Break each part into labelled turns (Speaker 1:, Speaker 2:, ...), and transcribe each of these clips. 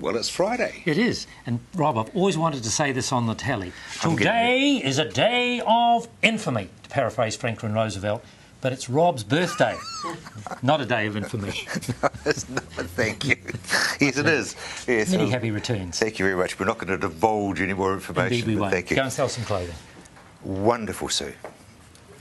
Speaker 1: Well, it's Friday.
Speaker 2: It is. And, Rob, I've always wanted to say this on the telly. Today is a day of infamy, to paraphrase Franklin Roosevelt, but it's Rob's birthday, not a day of infamy.
Speaker 1: No, it's not. Thank you. Yes, it is. Yes,
Speaker 2: Many happy returns.
Speaker 1: Thank you very much. We're not going to divulge any more information.
Speaker 2: Indeed we won't.
Speaker 1: Thank you.
Speaker 2: Go and sell some clothing.
Speaker 1: Wonderful, Sue.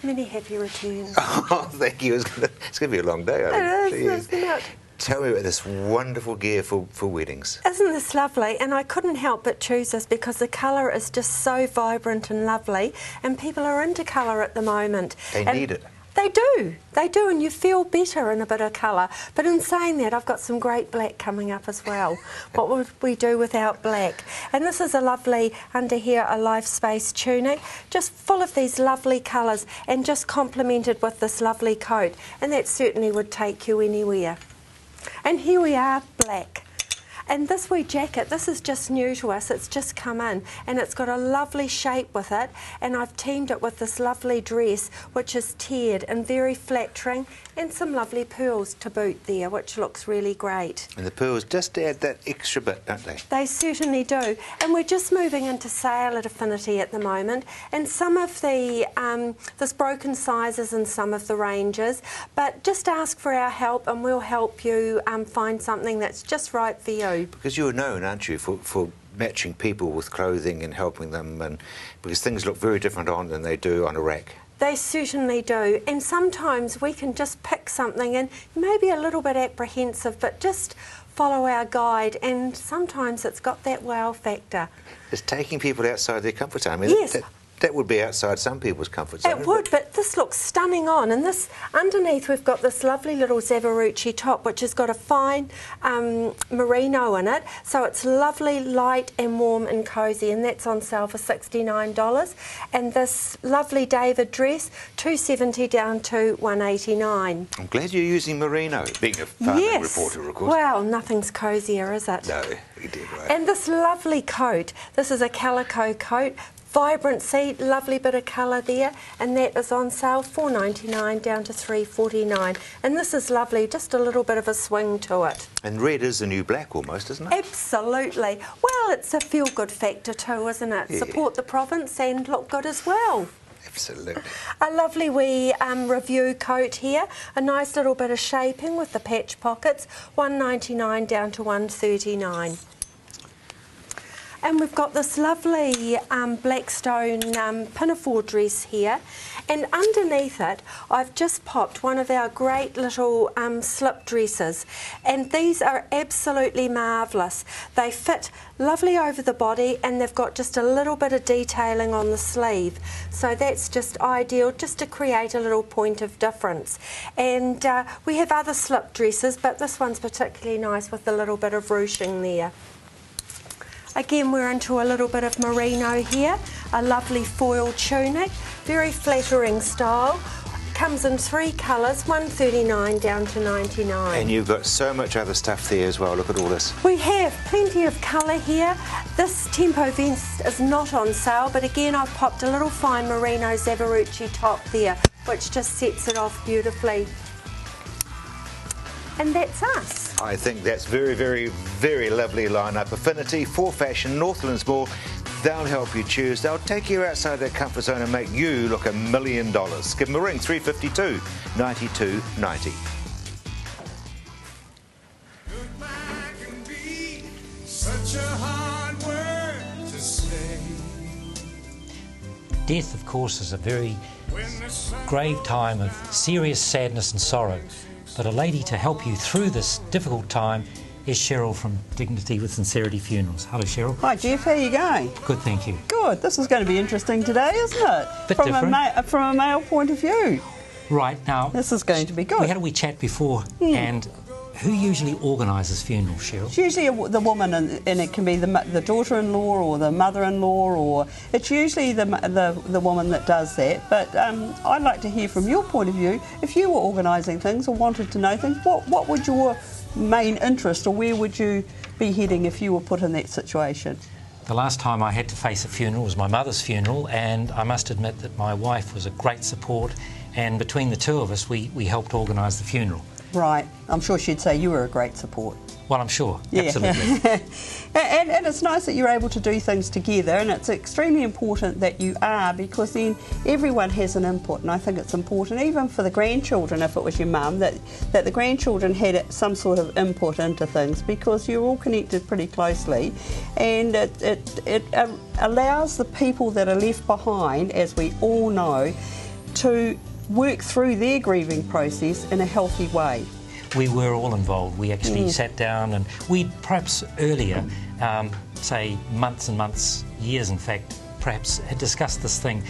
Speaker 3: Many happy returns.
Speaker 1: Oh, thank you. It's going to be a long day, I think.
Speaker 3: It is, isn't it?
Speaker 1: Tell me about this wonderful gear for weddings.
Speaker 3: Isn't this lovely? And I couldn't help but choose this because the colour is just so vibrant and lovely, and people are into colour at the moment.
Speaker 1: They need it.
Speaker 3: They do, and you feel better in a bit of colour. But in saying that, I've got some great black coming up as well. What would we do without black? And this is a lovely, under here, a life space tunic, just full of these lovely colours and just complemented with this lovely coat. And that certainly would take you anywhere. And here we are, black. And this wee jacket, this is just new to us, it's just come in, and it's got a lovely shape with it, and I've teamed it with this lovely dress, which is tiered and very flattering, and some lovely pearls to boot there, which looks really great.
Speaker 1: And the pearls just add that extra bit, don't they?
Speaker 3: They certainly do. And we're just moving into sale at Affinity at the moment, and some of the, there's broken sizes in some of the ranges, but just ask for our help and we'll help you find something that's just right for you.
Speaker 1: Because you're known, aren't you, for matching people with clothing and helping them, and because things look very different on than they do on a rack.
Speaker 3: They certainly do, and sometimes we can just pick something and maybe a little bit apprehensive, but just follow our guide, and sometimes it's got that wow factor.
Speaker 1: It's taking people outside their comfort zone. I mean,
Speaker 3: yes.
Speaker 1: That would be outside some people's comfort zone.
Speaker 3: It would, but this looks stunning on. And this underneath, we've got this lovely little Zavarucci top, which has got a fine merino in it. So it's lovely, light and warm and cosy, and that's on sale for $69. And this lovely David dress, $270 down to $189.
Speaker 1: I'm glad you're using merino, being a farming reporter, of course.
Speaker 3: Well, nothing's cosier, is it?
Speaker 1: No, you did right.
Speaker 3: And this lovely coat, this is a calico coat. Vibrancy, lovely bit of colour there, and that is on sale $4.99 down to $3.49. And this is lovely, just a little bit of a swing to it.
Speaker 1: And red is the new black almost, isn't it?
Speaker 3: Absolutely. Well, it's a feel-good factor too, isn't it? Yeah. Support the province and look good as well.
Speaker 1: Absolutely.
Speaker 3: A lovely wee review coat here, a nice little bit of shaping with the patch pockets, $1.99 down to $1.39. And we've got this lovely Blackstone pinafore dress here, and underneath it I've just popped one of our great little slip dresses, and these are absolutely marvellous. They fit lovely over the body, and they've got just a little bit of detailing on the sleeve, so that's just ideal just to create a little point of difference. And we have other slip dresses, but this one's particularly nice with a little bit of ruching there. Again, we're into a little bit of merino here, a lovely foil tunic, very flattering style. Comes in 3 colours, $139 down to $99.
Speaker 1: And you've got so much other stuff there as well. Look at all this.
Speaker 3: We have plenty of colour here. This tempo vest is not on sale, but again I've popped a little fine merino Zavarucci top there, which just sets it off beautifully. And that's us.
Speaker 1: I think that's very, very, very lovely lineup. Affinity, For Fashion, Northlands Mall. They'll help you choose. They'll take you outside that comfort zone and make you look $1 million. Give them a ring, 352 9290.
Speaker 4: Goodbye can be such a hard word to say.
Speaker 2: Death, of course, is a very grave time of serious sadness and sorrow. But a lady to help you through this difficult time is Cheryl from Dignity with Sincerity Funerals. Hello, Cheryl.
Speaker 5: Hi, Jeff. How are you going?
Speaker 2: Good, thank you.
Speaker 5: Good. This is going to be interesting today, isn't it?
Speaker 2: Bit different.
Speaker 5: From a male point of view.
Speaker 2: Right, now...
Speaker 5: This is going to be good.
Speaker 2: We had a wee chat before, and who usually organises funerals, Cheryl?
Speaker 5: It's usually the woman, and it can be the daughter-in-law or the mother-in-law, or it's usually the woman that does that. But I'd like to hear from your point of view. If you were organising things or wanted to know things, what would your main interest, or where would you be heading if you were put in that situation?
Speaker 2: The last time I had to face a funeral was my mother's funeral, and I must admit that my wife was a great support, and between the two of us we helped organise the funeral.
Speaker 5: Right. I'm sure she'd say you were a great support.
Speaker 2: Well, I'm sure,
Speaker 5: Yeah.
Speaker 2: absolutely.
Speaker 5: and it's nice that you're able to do things together, and it's extremely important that you are, because then everyone has an input, and I think it's important even for the grandchildren, if it was your mum, that the grandchildren had some sort of input into things, because you're all connected pretty closely, and it allows the people that are left behind, as we all know, to work through their grieving process in a healthy way.
Speaker 2: We were all involved. We actually sat down, and we perhaps earlier, say months and months, years in fact, perhaps had discussed this thing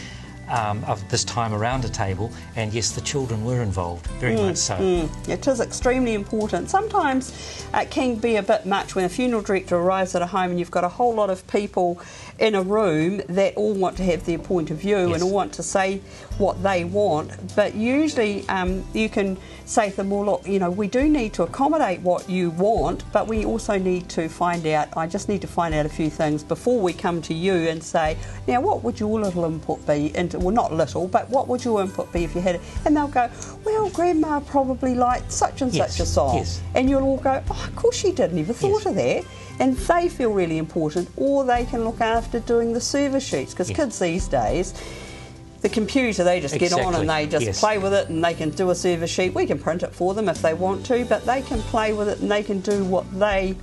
Speaker 2: of this time around a table, and yes, the children were involved, very much so.
Speaker 5: It is extremely important. Sometimes it can be a bit much when a funeral director arrives at a home and you've got a whole lot of people in a room that all want to have their point of view and all want to say what they want, but usually you can say to them, well, look, you know, we do need to accommodate what you want, but we also need to find out, I just need to find out a few things before we come to you and say, now what would your little input be into, well, not little, but what would your input be if you had it? And they'll go, well, Grandma probably liked such and such a song. And you'll all go, oh, of course she did, never thought of that. And they feel really important, or they can look after doing the service sheets, because kids these days, the computer, they just get on and they just play with it, and they can do a service sheet. We can print it for them if they want to, but they can play with it and they can do what they,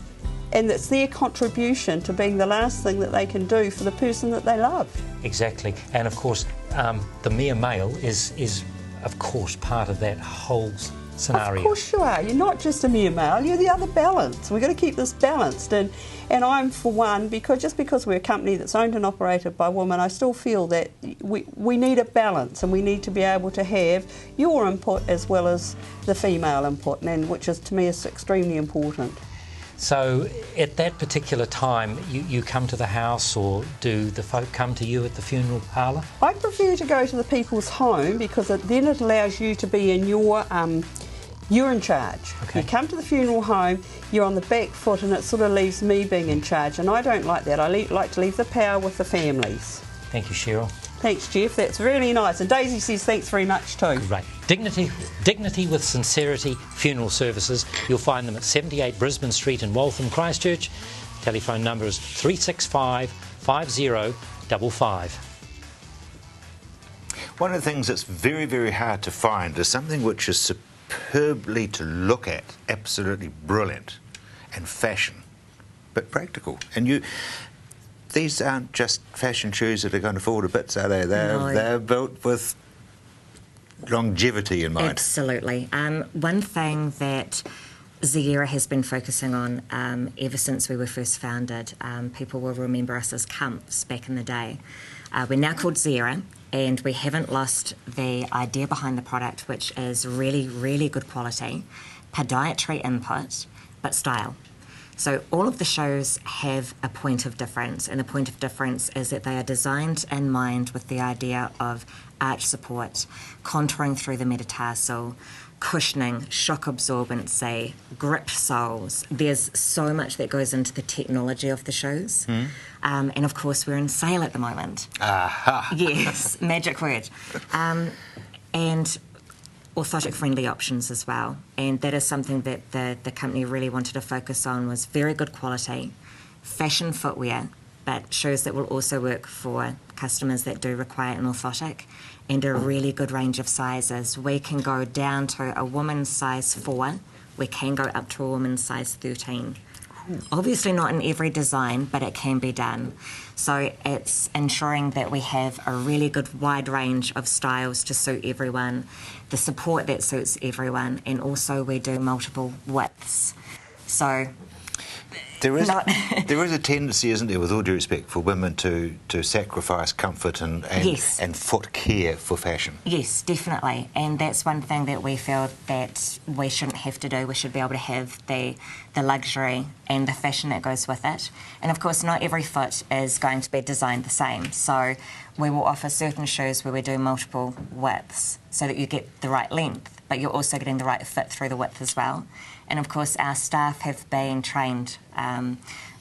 Speaker 5: and it's their contribution to being the last thing that they can do for the person that they love. Exactly,
Speaker 2: and of course the mere male is of course part of that whole scenario.
Speaker 5: Of course you are. You're not just a mere male, you're the other balance. We've got to keep this balanced, and I'm for one, because just because we're a company that's owned and operated by women, I still feel that we need a balance, and we need to be able to have your input as well as the female input, and which is, to me, is extremely important.
Speaker 2: So at that particular time, you come to the house, or do the folk come to you at the funeral parlour?
Speaker 5: I prefer to go to the people's home, because then it allows you to be in your, you're in charge.
Speaker 2: Okay.
Speaker 5: You come to the funeral home, you're on the back foot, and it sort of leaves me being in charge, and I don't like that. I like to leave the power with the families.
Speaker 2: Thank you, Cheryl.
Speaker 5: Thanks, Jeff. That's really nice. And Daisy says thanks very much too.
Speaker 2: Great. Dignity with Sincerity Funeral Services. You'll find them at 78 Brisbane Street in Waltham, Christchurch. Telephone number is 365 5055.
Speaker 1: One of the things that's very, very hard to find is something which is superbly to look at, absolutely brilliant, and fashion, but practical. And these aren't just fashion shoes that are going to fall to bits, are they? They're built with longevity in mind.
Speaker 6: Absolutely. One thing that Zera has been focusing on ever since we were first founded, people will remember us as Comfs back in the day. We're now called Zera, and we haven't lost the idea behind the product, which is really, really good quality, podiatry input, but style. So all of the shows have a point of difference, and the point of difference is that they are designed in mind with the idea of arch support, contouring through the metatarsal, cushioning, shock absorbency, grip soles. There's so much that goes into the technology of the shoes. And of course, we're in sale at the moment.
Speaker 1: Aha!
Speaker 6: Yes, magic word. And orthotic-friendly options as well, and that is something that the company really wanted to focus on, was very good quality, fashion footwear, but shoes that will also work for customers that do require an orthotic, and a really good range of sizes. We can go down to a woman's size 4, we can go up to a woman's size 13. Obviously not in every design, but it can be done. So it's ensuring that we have a really good wide range of styles to suit everyone, the support that suits everyone, and also we do multiple widths. So
Speaker 1: there is a tendency, isn't there, with all due respect, for women to sacrifice comfort and foot care for fashion.
Speaker 6: Yes, definitely. And that's one thing that we feel that we shouldn't have to do. We should be able to have the luxury and the fashion that goes with it. And of course, not every foot is going to be designed the same. So we will offer certain shoes where we do multiple widths so that you get the right length, but you're also getting the right fit through the width as well. And of course, our staff have been trained.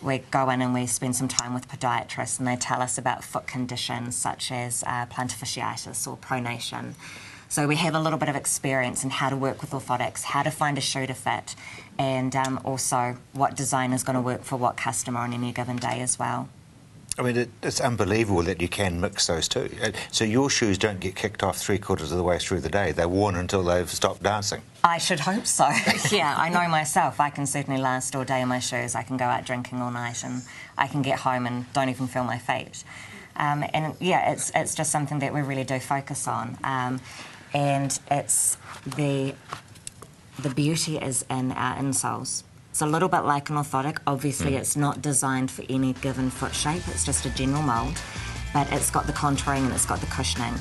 Speaker 6: We go in and we spend some time with podiatrists, and they tell us about foot conditions such as plantar fasciitis or pronation. So we have a little bit of experience in how to work with orthotics, how to find a shoe to fit, and also what design is going to work for what customer on any given day as well.
Speaker 1: I mean, it's unbelievable that you can mix those two. So your shoes don't get kicked off 3/4 of the way through the day. They're worn until they've stopped dancing.
Speaker 6: I should hope so. Yeah, I know myself. I can certainly last all day in my shoes. I can go out drinking all night and I can get home and don't even feel my feet. And yeah, it's just something that we really do focus on. And it's the beauty is in our insoles. It's a little bit like an orthotic. Obviously, it's not designed for any given foot shape. It's just a general mould, but it's got the contouring and it's got the cushioning.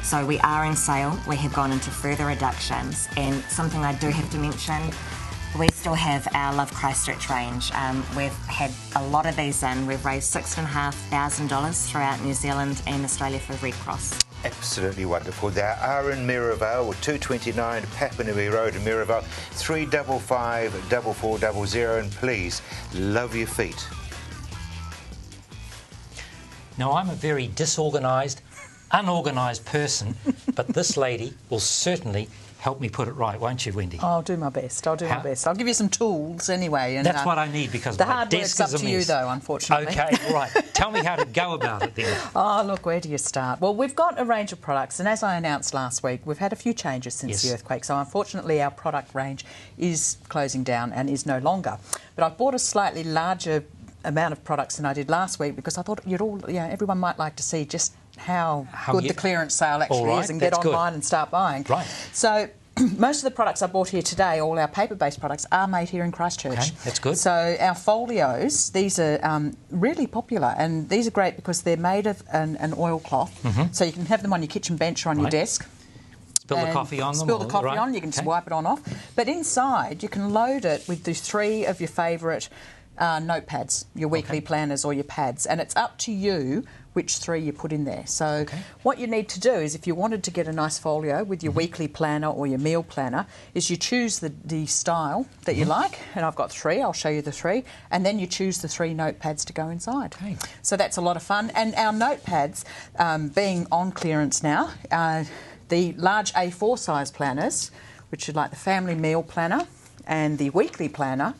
Speaker 6: So we are in sale. We have gone into further reductions, and something I do have to mention, we still have our Love Christchurch range. We've had a lot of these in. We've raised $6,500 throughout New Zealand and Australia for Red Cross.
Speaker 1: Absolutely wonderful. They are in Mirrorvale, or 229 Papanui Road in Mirrorvale, 355 4400, and please, love your feet.
Speaker 2: Now, I'm a very disorganised, unorganised person, but this lady will certainly help me put it right, won't you, Wendy?
Speaker 7: I'll do my best. I'll do my best. I'll give you some tools anyway. And
Speaker 2: that's what I need, because
Speaker 7: the
Speaker 2: my
Speaker 7: hard
Speaker 2: desk
Speaker 7: work's
Speaker 2: is
Speaker 7: up
Speaker 2: a
Speaker 7: to you,
Speaker 2: mess.
Speaker 7: though, unfortunately.
Speaker 2: Okay, right. Tell me how to go about it then.
Speaker 7: Oh, look, where do you start? Well, we've got a range of products, and as I announced last week, we've had a few changes since the earthquake. So unfortunately, our product range is closing down and is no longer. But I've bought a slightly larger amount of products than I did last week, because I thought everyone might like to see just how good the clearance sale actually is, and get online and start buying.
Speaker 2: Right.
Speaker 7: So most of the products I bought here today, all our paper-based products, are made here in Christchurch.
Speaker 2: Okay, that's good.
Speaker 7: So our folios, these are really popular, and these are great because they're made of an oilcloth, so you can have them on your kitchen bench or on your desk.
Speaker 2: Spill the coffee on them.
Speaker 7: Spill the coffee on, you can just wipe it on off. But inside, you can load it with the 3 of your favourite notepads, your weekly planners or your pads, and it's up to you which 3 you put in there. So what you need to do is, if you wanted to get a nice folio with your weekly planner or your meal planner, is you choose the style that you like, and I've got 3, I'll show you the 3, and then you choose the 3 notepads to go inside. So that's a lot of fun. And our notepads, being on clearance now, the large A4 size planners, which are like the family meal planner and the weekly planner,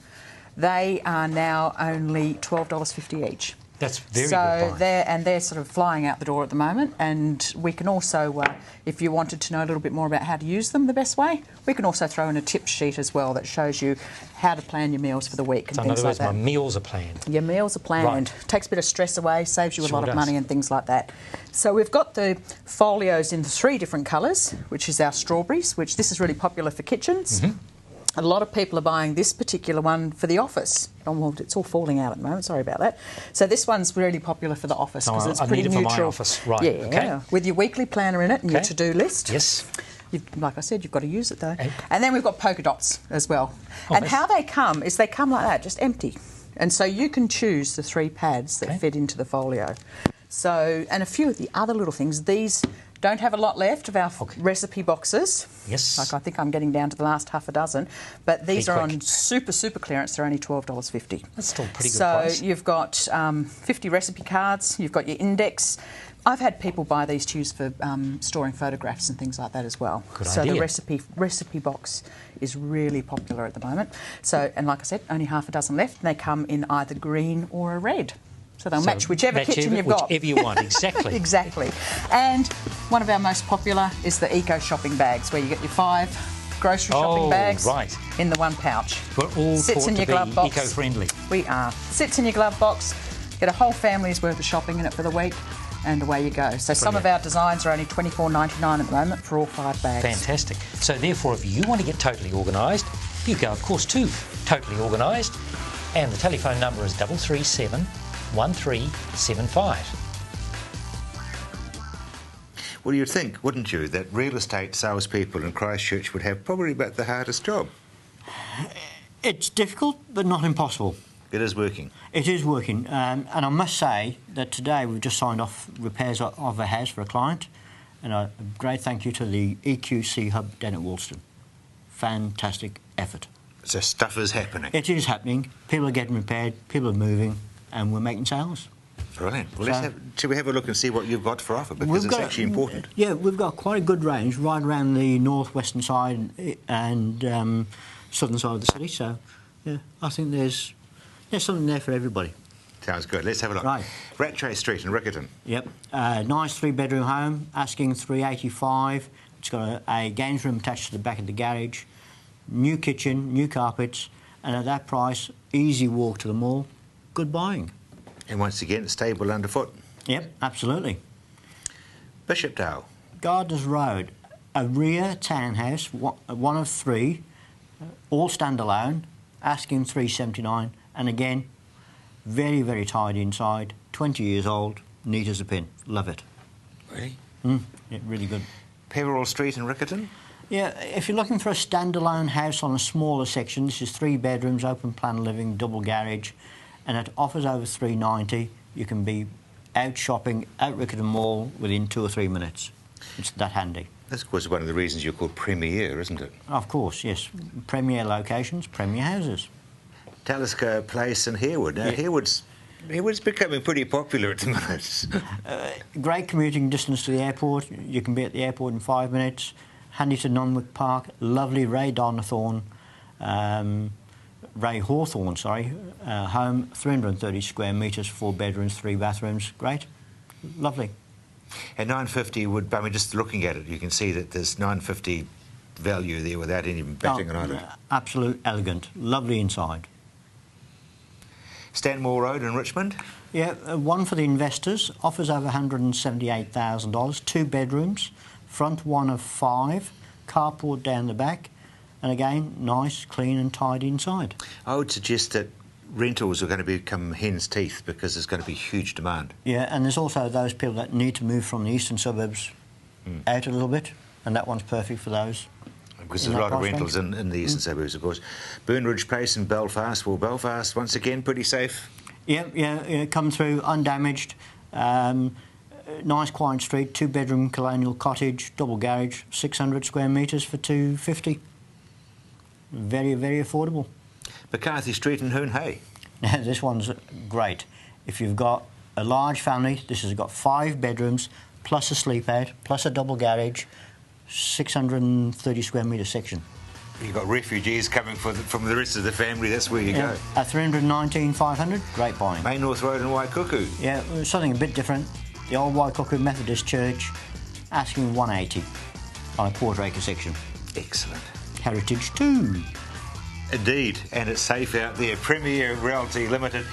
Speaker 7: they are now only $12.50 each.
Speaker 2: That's very good.
Speaker 7: They're sort of flying out the door at the moment, and we can also, if you wanted to know a little bit more about how to use them the best way, we can also throw in a tip sheet as well that shows you how to plan your meals for the week and
Speaker 2: so
Speaker 7: things
Speaker 2: in other words,
Speaker 7: like that.
Speaker 2: my meals are planned.
Speaker 7: Your meals are planned. Takes a bit of stress away, saves you a lot of money and things like that. So we've got the folios in the 3 different colours, which is our strawberries, which this is really popular for kitchens. A lot of people are buying this particular one for the office. Oh, well, it's all falling out at the moment, sorry about that. So this one's really popular for the office because it's pretty neutral.
Speaker 2: For my office, right.
Speaker 7: Yeah,
Speaker 2: okay.
Speaker 7: With your weekly planner in it and your to-do list.
Speaker 2: Yes.
Speaker 7: Like I said, you've got to use it though. And then we've got polka dots as well.
Speaker 2: Oh,
Speaker 7: and how they come is they come like that, just empty. And so you can choose the 3 pads that fit into the folio. So, and a few of the other little things, these don't have a lot left of our recipe boxes.
Speaker 2: Yes.
Speaker 7: Like I think I'm getting down to the last half a dozen. But these are on super clearance. They're only $12.50. That's
Speaker 2: still pretty good price.
Speaker 7: So you've got 50 recipe cards. You've got your index. I've had people buy these to use for storing photographs and things like that as well.
Speaker 2: Good
Speaker 7: so
Speaker 2: idea.
Speaker 7: The recipe box is really popular at the moment. So, and like I said, only half a dozen left. And they come in either green or a red. So they'll match whichever kitchen you've got.
Speaker 2: Whichever you want, exactly.
Speaker 7: Exactly. And one of our most popular is the eco shopping bags, where you get your 5 grocery shopping bags in the 1 pouch.
Speaker 2: We're all
Speaker 7: Sits in your glove box.
Speaker 2: eco-friendly.
Speaker 7: We are. Sits in your glove box. Get a whole family's worth of shopping in it for the week, and away you go. So some of our designs are only $24.99 at the moment for all 5 bags.
Speaker 2: Fantastic. So therefore, if you want to get totally organised, you go, of course, to Totally Organised, and the telephone number is 337 1375.
Speaker 1: Well, you'd think, wouldn't you, that real estate salespeople in Christchurch would have probably about the hardest job?
Speaker 8: It's difficult, but not impossible.
Speaker 1: It is working.
Speaker 8: It is working, and I must say that today we've just signed off repairs of a house for a client, and a great thank you to the EQC Hub down at Woolston. Fantastic effort.
Speaker 1: So stuff is happening.
Speaker 8: It is happening. People are getting repaired, people are moving, and we're making sales.
Speaker 1: Brilliant. Well, shall we have a look and see what you've got for offer, because it's actually important.
Speaker 8: Yeah, we've got quite a good range right around the northwestern side and southern side of the city. So, yeah, I think there's something there for everybody.
Speaker 1: Sounds good. Let's have a look.
Speaker 8: Right.
Speaker 1: Rattray Street in Riccarton.
Speaker 8: Yep. Nice 3-bedroom home, asking $385. It's got a games room attached to the back of the garage, new kitchen, new carpets, and at that price, easy walk to the mall. Good buying.
Speaker 1: And once again, it's stable underfoot.
Speaker 8: Yep, absolutely.
Speaker 1: Bishopdale.
Speaker 8: Gardners Road, a rear townhouse, one of 3, all standalone, asking $379, and again, very, very tidy inside, 20 years old, neat as a pin. Love it.
Speaker 1: Really?
Speaker 8: Yeah, really good.
Speaker 1: Peveril Street in Riccarton.
Speaker 8: Yeah, if you're looking for a standalone house on a smaller section, this is 3 bedrooms, open plan living, double garage, and it offers over $390. You can be out shopping at Riccarton Mall within 2 or 3 minutes. It's that handy.
Speaker 1: That's, of course, one of the reasons you're called Premier, isn't it?
Speaker 8: Of course, yes. Premier locations, premier houses.
Speaker 1: Talisker Place in Harewood. Now, Harewood's becoming pretty popular at the minute.
Speaker 8: Great commuting distance to the airport. You can be at the airport in 5 minutes. Handy to Nonwick Park. Lovely Ray Hawthorne, home, 330 square metres, 4 bedrooms, 3 bathrooms. Great. Lovely.
Speaker 1: And 950 would, I mean, just looking at it, you can see that there's 950 value there without any batting on it.
Speaker 8: Absolute elegant. Lovely inside.
Speaker 1: Stanmore Road in Richmond.
Speaker 8: Yeah, one for the investors. Offers over $178,000. 2 bedrooms. Front one of 5. Carport down the back. And again, nice, clean and tidy inside.
Speaker 1: I would suggest that rentals are going to become hen's teeth because there's going to be huge demand.
Speaker 8: Yeah, and there's also those people that need to move from the eastern suburbs out a little bit, and that one's perfect for those.
Speaker 1: Because there's a lot of rentals in the eastern suburbs, of course. Burnridge Place in Belfast. Well, Belfast, once again, pretty safe.
Speaker 8: Yeah, come through undamaged. Nice quiet street, 2-bedroom colonial cottage, double garage, 600 square metres for $250. Very, very affordable.
Speaker 1: McCarthy Street in Hoon Hay.
Speaker 8: Now, this one's great. If you've got a large family, this has got 5 bedrooms, plus a sleep out, plus a double garage, 630 square metre section.
Speaker 1: You've got refugees coming from the rest of the family, that's where you go.
Speaker 8: At $319,500, great buying.
Speaker 1: Main North Road in Waikuku.
Speaker 8: Yeah, something a bit different. The old Waikuku Methodist Church, asking $180 on a quarter-acre section.
Speaker 1: Excellent.
Speaker 8: Heritage too.
Speaker 1: Indeed, and it's safe out there. Premier Realty Limited.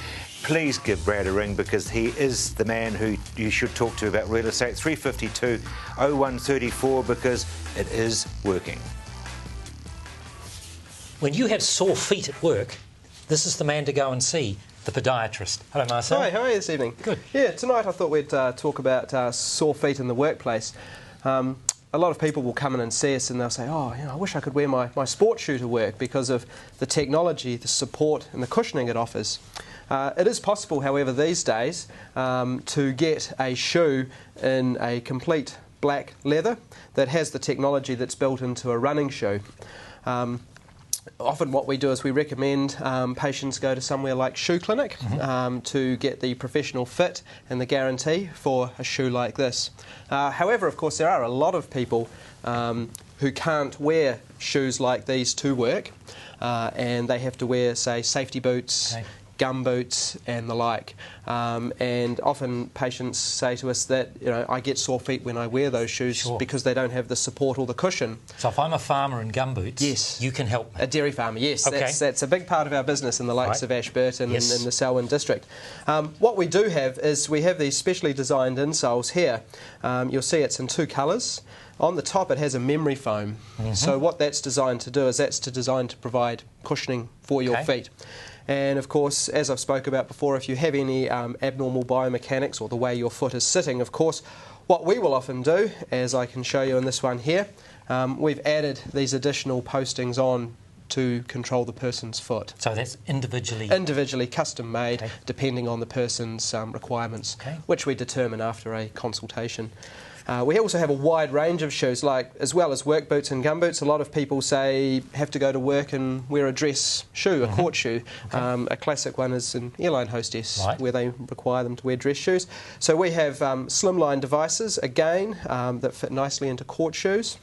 Speaker 1: Please give Brad a ring because he is the man who you should talk to about real estate. 352 0134 because it is working.
Speaker 2: When you have sore feet at work, this is the man to go and see, the podiatrist. Hello, Marcel.
Speaker 9: Hi, how are you this evening?
Speaker 2: Good.
Speaker 9: Yeah, tonight I thought we'd talk about sore feet in the workplace. A lot of people will come in and see us and they'll say, oh, I wish I could wear my sports shoe to work because of the technology, the support and the cushioning it offers. It is possible, however, these days to get a shoe in a complete black leather that has the technology that's built into a running shoe. Often what we do is we recommend patients go to somewhere like Shoe Clinic to get the professional fit and the guarantee for a shoe like this. However, of course, there are a lot of people who can't wear shoes like these to work and they have to wear, say, safety boots, gum boots and the like. And often patients say to us that, I get sore feet when I wear those shoes because they don't have the support or the cushion.
Speaker 2: So if I'm a farmer in gumboots,
Speaker 9: yes,
Speaker 2: you can help me.
Speaker 9: A dairy farmer, yes.
Speaker 2: Okay.
Speaker 9: That's a big part of our business in the likes of Ashburton and in the Selwyn district. What we do have is we have these specially designed insoles here. You'll see it's in 2 colours. On the top it has a memory foam. So what that's designed to do is designed to provide cushioning for your feet. And of course, as I've spoke about before, if you have any abnormal biomechanics or the way your foot is sitting, of course, what we will often do, as I can show you in this one here, we've added these additional postings on to control the person's foot.
Speaker 2: So that's individually?
Speaker 9: Individually custom made, depending on the person's requirements, which we determine after a consultation. We also have a wide range of shoes, like as well as work boots and gum boots. A lot of people say have to go to work and wear a dress shoe, a court shoe. Okay. A classic one is an airline hostess, where they require them to wear dress shoes. So we have slimline devices, again, that fit nicely into court shoes.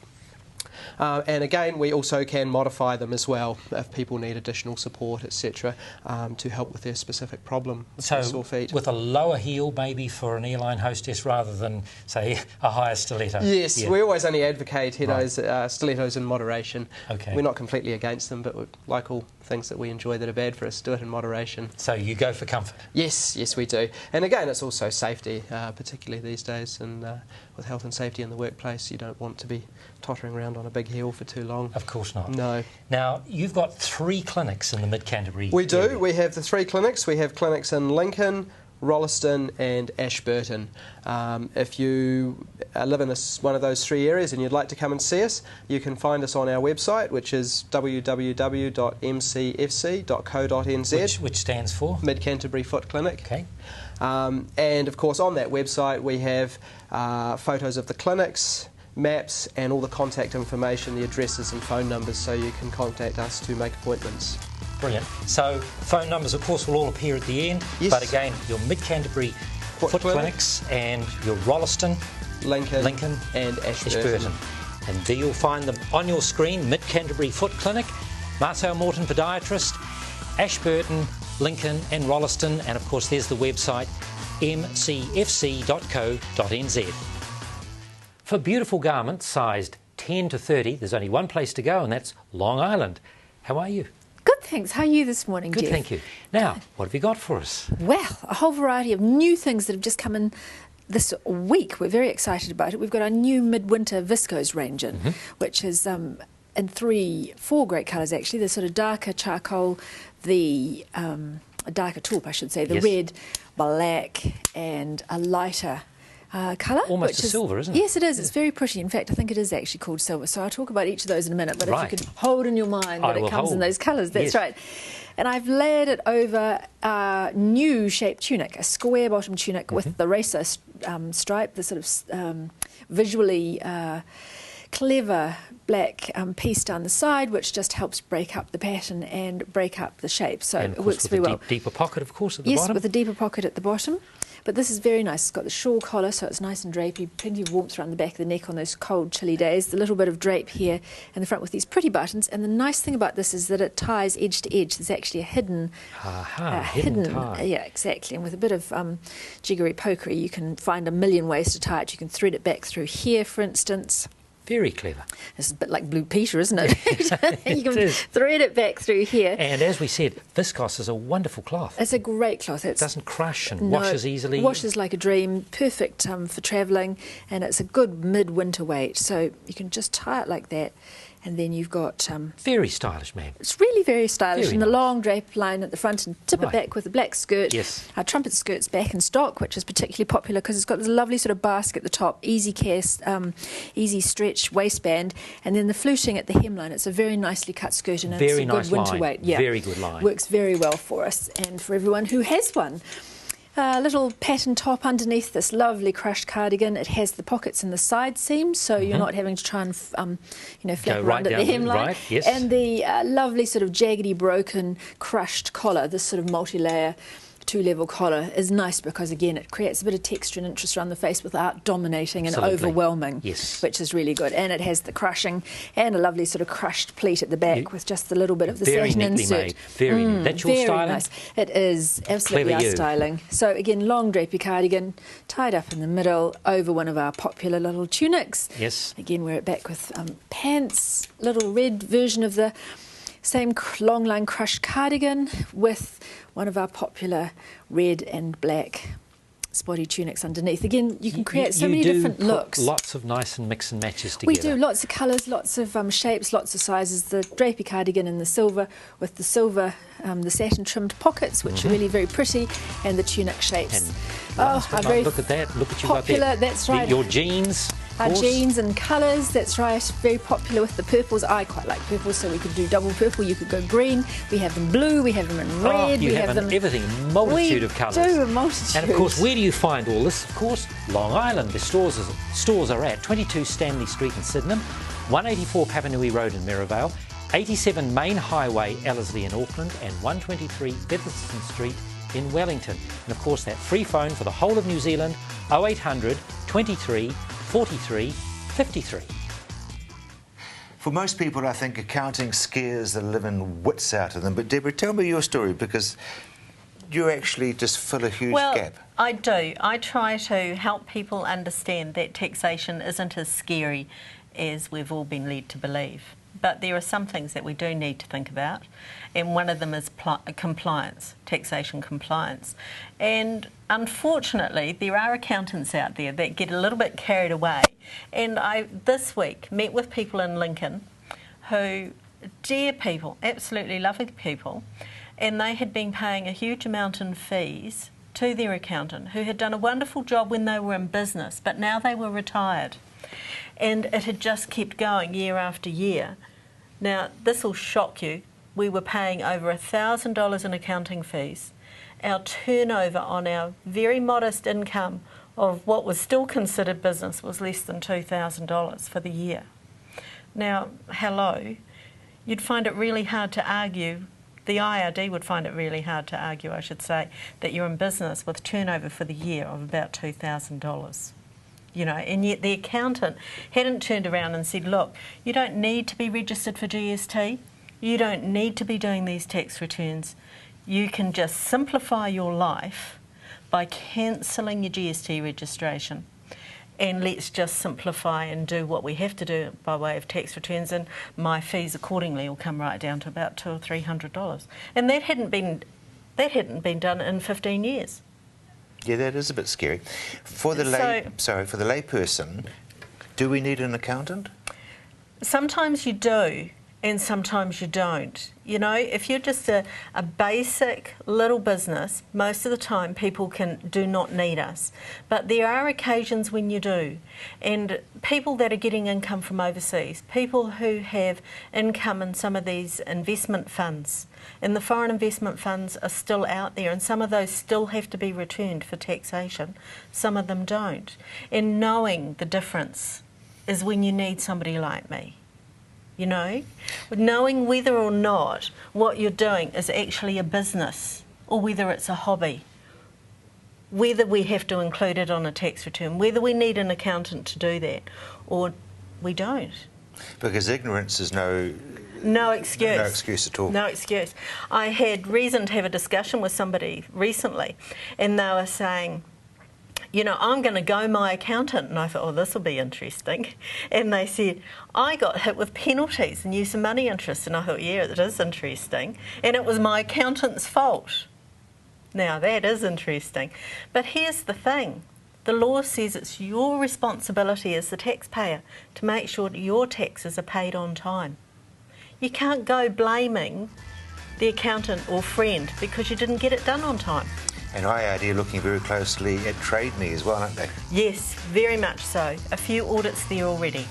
Speaker 9: And again, we also can modify them as well if people need additional support, etc., to help with their specific problem with their sore feet.
Speaker 2: With a lower heel maybe for an airline hostess rather than, say, a higher stiletto?
Speaker 9: Yes, we always only advocate stilettos in moderation.
Speaker 2: Okay.
Speaker 9: We're not completely against them, but like all things that we enjoy that are bad for us, do it in moderation.
Speaker 2: So you go for comfort?
Speaker 9: Yes, yes we do. And again, it's also safety, particularly these days, and with health and safety in the workplace, you don't want to be tottering around on a big heel for too long.
Speaker 2: Of course not.
Speaker 9: No.
Speaker 2: Now, you've got 3 clinics in the Mid-Canterbury
Speaker 9: We do.
Speaker 2: area.
Speaker 9: We have the 3 clinics. We have clinics in Lincoln, Rolleston and Ashburton. If you live in one of those 3 areas and you'd like to come and see us, you can find us on our website, which is www.mcfc.co.nz.
Speaker 2: Which stands for?
Speaker 9: Mid-Canterbury Foot Clinic.
Speaker 2: Okay.
Speaker 9: And of course on that website we have photos of the clinics, maps and all the contact information, the addresses and phone numbers, so you can contact us to make appointments.
Speaker 2: Brilliant. So phone numbers, of course, will all appear at the end.
Speaker 9: Yes.
Speaker 2: But again, your Mid-Canterbury Foot Clinics and your Rolleston,
Speaker 9: Lincoln
Speaker 2: and
Speaker 9: Ashburton.
Speaker 2: And there you'll find them on your screen. Mid-Canterbury Foot Clinic, Marcel Morton Podiatrist, Ashburton, Lincoln and Rolleston. And of course, there's the website, mcfc.co.nz. For beautiful garments sized 10 to 30, there's only one place to go, and that's Long Island. How are you?
Speaker 10: Good, thanks. How are you this morning,
Speaker 2: Good,
Speaker 10: Jeff?
Speaker 2: thank you. Now, what have you got for us?
Speaker 10: Well, a whole variety of new things that have just come in this week. We're very excited about it. We've got our new midwinter viscose range in, which is in 4 great colours, actually. The sort of darker charcoal, the darker taupe, I should say, the red, black, and a lighter colour.
Speaker 2: Almost a silver, isn't it?
Speaker 10: Yes, it is. It's very pretty. In fact, I think it is actually called silver. So I'll talk about each of those in a minute. But if you could hold in your mind that it comes in those colours, that's right. And I've layered it over a new shaped tunic, a square bottom tunic with the racer stripe, the sort of visually clever black piece down the side, which just helps break up the pattern and break up the shape. So
Speaker 2: and
Speaker 10: it works very well.
Speaker 2: Deeper pocket, of course, at the bottom.
Speaker 10: Yes, with a deeper pocket at the bottom. But this is very nice. It's got the shawl collar, so it's nice and drapey, plenty of warmth around the back of the neck on those cold, chilly days. A little bit of drape here in the front with these pretty buttons. And the nice thing about this is that it ties edge to edge. There's actually a hidden
Speaker 2: tie.
Speaker 10: Yeah, exactly. And with a bit of jiggery pokery, you can find a million ways to tie it. You can thread it back through here, for instance.
Speaker 2: Very clever.
Speaker 10: This is a bit like Blue Peter, isn't it? You can
Speaker 2: is.
Speaker 10: thread it back through here.
Speaker 2: And as we said, viscose is a wonderful cloth.
Speaker 10: It's a great cloth.
Speaker 2: It doesn't crush and washes easily.
Speaker 10: Washes like a dream. Perfect for travelling, and it's a good midwinter weight. So you can just tie it like that, and then you've got...
Speaker 2: very stylish, ma'am.
Speaker 10: It's really very stylish.
Speaker 2: Very
Speaker 10: and the
Speaker 2: nice.
Speaker 10: long drape line at the front and tip it back with a black skirt.
Speaker 2: Yes.
Speaker 10: Our trumpet skirt's back in stock, which is particularly popular because it's got this lovely sort of basket at the top, easy care, easy stretch waistband, and then the fluting at the hemline. It's a very nicely cut skirt and it's a good winter weight. Yeah.
Speaker 2: Very good line.
Speaker 10: Works very well for us and for everyone who has one. A little pattern top underneath this lovely crushed cardigan. It has the pockets in the side seams, so you're not having to try and flap around at the hemline.
Speaker 2: Right, yes.
Speaker 10: And the lovely sort of jaggedy, broken, crushed collar, this sort of multi-layer 2-level collar is nice because, again, it creates a bit of texture and interest around the face without dominating and overwhelming, which is really good. And it has the crushing and a lovely sort of crushed pleat at the back with just a little bit of the satin insert.
Speaker 2: Very neat. That's your styling?
Speaker 10: Nice. It is absolutely our styling. So, again, long drapey cardigan, tied up in the middle over one of our popular little tunics.
Speaker 2: Yes.
Speaker 10: Again, wear it back with pants, little red version of the same long line crushed cardigan with one of our popular red and black spotty tunics underneath. Again, you can create so many different looks.
Speaker 2: Lots of nice and mix and matches together.
Speaker 10: We do lots of colours, lots of shapes, lots of sizes. The drapey cardigan in the silver with the silver, the satin trimmed pockets, which are really very pretty, and the tunic shapes.
Speaker 2: And look at that! Look at you
Speaker 10: popular.
Speaker 2: got there.
Speaker 10: That's right.
Speaker 2: Your jeans.
Speaker 10: Jeans and colours, that's right, very popular with the purples. I quite like purples, so we could do double purple, you could go green. We have them blue, we have them in red.
Speaker 2: You
Speaker 10: we
Speaker 2: have them everything, a multitude of colours.
Speaker 10: We do, a multitude.
Speaker 2: And of course, where do you find all this? Of course, Long Island. The stores are at 22 Stanley Street in Sydenham, 184 Papanui Road in Merivale, 87 Main Highway, Ellerslie in Auckland, and 123 Featherston Street in Wellington. And of course, that free phone for the whole of New Zealand, 0800 23 43 53.
Speaker 1: For most people, I think accounting scares the living wits out of them. But Deborah, tell me your story, because you actually just fill a huge gap.
Speaker 11: I do. I try to help people understand that taxation isn't as scary as we've all been led to believe. But there are some things that we do need to think about, and one of them is compliance, taxation compliance. And unfortunately, there are accountants out there that get a little bit carried away. And I, this week, met with people in Lincoln who, dear people, absolutely lovely people, and they had been paying a huge amount in fees to their accountant, who had done a wonderful job when they were in business, but now they were retired. And it had just kept going year after year. Now, this will shock you. We were paying over $1,000 in accounting fees. Our turnover on our very modest income of what was still considered business was less than $2,000 for the year. Now, hello, you'd find it really hard to argue, the IRD would find it really hard to argue, I should say, that you're in business with turnover for the year of about $2,000. You know, and yet the accountant hadn't turned around and said, look, you don't need to be registered for GST, you don't need to be doing these tax returns, you can just simplify your life by cancelling your GST registration, and let's just simplify and do what we have to do by way of tax returns, and my fees accordingly will come right down to about $200 or $300. And that hadn't been done in 15 years.
Speaker 1: Yeah, that is a bit scary. For the for the layperson, do we need an accountant?
Speaker 11: Sometimes you do, and sometimes you don't. You know, if you're just a basic little business, most of the time people do not need us. But there are occasions when you do. And people that are getting income from overseas, people who have income in some of these investment funds, and the foreign investment funds are still out there, and some of those still have to be returned for taxation, some of them don't. And knowing the difference is when you need somebody like me. You know, knowing whether or not what you're doing is actually a business or whether it's a hobby, whether we have to include it on a tax return, whether we need an accountant to do that or we don't.
Speaker 1: Because ignorance is no
Speaker 11: excuse.
Speaker 1: No excuse at all.
Speaker 11: No excuse. I had reason to have a discussion with somebody recently, and they were saying, you know, I'm going to go my accountant. And I thought, oh, this will be interesting. And they said, I got hit with penalties and use of money interest. And I thought, yeah, it is interesting. And it was my accountant's fault. Now, that is interesting. But here's the thing. The law says it's your responsibility as the taxpayer to make sure that your taxes are paid on time. You can't go blaming the accountant or friend because you didn't get it done on time.
Speaker 1: And IRD are looking very closely at Trade Me as well, aren't they?
Speaker 11: Yes, very much so. A few audits there already.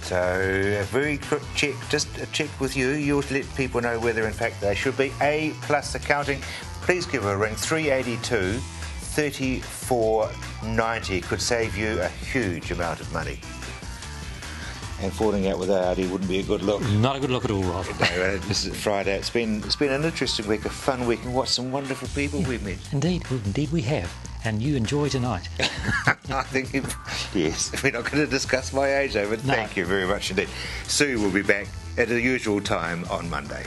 Speaker 1: So a very quick check, just a check with you. You'll let people know whether in fact they should be A+ accounting. Please give a ring, 382 3490. Could save you a huge amount of money. And falling out with IRD wouldn't be a good look.
Speaker 2: Not a good look at all, Rob.
Speaker 1: No, this is Friday. It's been an interesting week, a fun week, and what some wonderful people we've met.
Speaker 2: Indeed we have. And you enjoy tonight.
Speaker 1: I think, yes, we're not going to discuss my age, though, but thank you very much indeed. Sue will be back at the usual time on Monday.